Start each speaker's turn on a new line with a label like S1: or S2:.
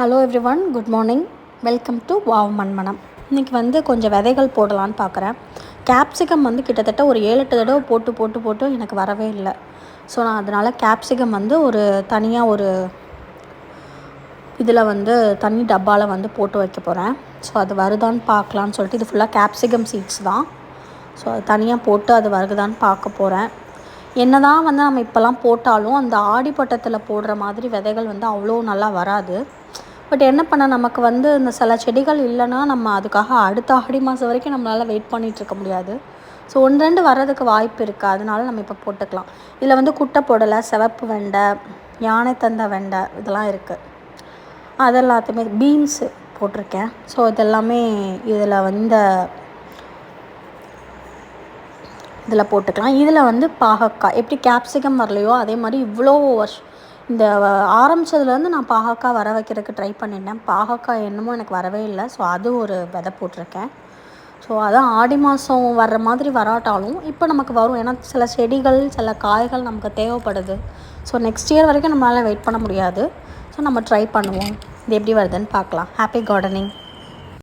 S1: Hello everyone, good morning. Welcome to wow மண்மனம். இன்றைக்கி கொஞ்சம் விதைகள் போடலான்னு பார்க்குறேன். கேப்சிகம் கிட்டத்தட்ட ஒரு 7-8 தடவை போட்டு எனக்கு வரவே இல்லை. ஸோ நான் அதனால் கேப்சிகம் ஒரு தனியாக ஒரு இதில் தனி டப்பாவில் போட்டு வைக்க போகிறேன். ஸோ அது வருதான்னு பார்க்கலான்னு சொல்லிட்டு, இது ஃபுல்லாக கேப்சிகம் சீட்ஸ் தான். ஸோ அது தனியாக போட்டு அது வருதான்னு பார்க்க போகிறேன். என்ன தான் நம்ம இப்போல்லாம் போட்டாலும் அந்த ஆடிப்பட்டத்தில் போடுற மாதிரி விதைகள் அவ்வளோ நல்லா வராது. பட் என்ன பண்ண, நமக்கு இந்த சில செடிகள் இல்லைன்னா நம்ம அதுக்காக அடுத்த ஆடி மாதம் வரைக்கும் நம்மளால் வெயிட் பண்ணிகிட்ருக்க முடியாது. ஸோ 1-2 வர்றதுக்கு வாய்ப்பு இருக்குது. அதனால நம்ம இப்போ போட்டுக்கலாம். இதில் குட்டை போடலை, சிவப்பு வெண்டை, யானை தந்த வெண்டை இதெல்லாம் இருக்குது. அதெல்லாத்தையுமே பீன்ஸு போட்டிருக்கேன். ஸோ இதெல்லாமே இதில் போட்டுக்கலாம். இதில் பாகக்காய் எப்படி கேப்சிகம் வரலையோ அதே மாதிரி இவ்வளோ இந்த ஆரம்பித்ததுலேருந்து நான் பாகக்காய் வர வைக்கிறதுக்கு ட்ரை பண்ணிட்டேன். பாகக்காய் என்னமோ எனக்கு வரவே இல்லை. ஸோ அது ஒரு விதை போட்டிருக்கேன். ஸோ அதான் ஆடி மாதம் வர்ற மாதிரி வராட்டாலும் இப்போ நமக்கு வரும். ஏன்னா சில செடிகள் சில காய்கள் நமக்கு தேவைப்படுது. ஸோ நெக்ஸ்ட் இயர் வரைக்கும் நம்மளால் வெயிட் பண்ண முடியாது. ஸோ நம்ம ட்ரை பண்ணுவோம். இது எப்படி வருதுன்னு பார்க்கலாம். Happy gardening.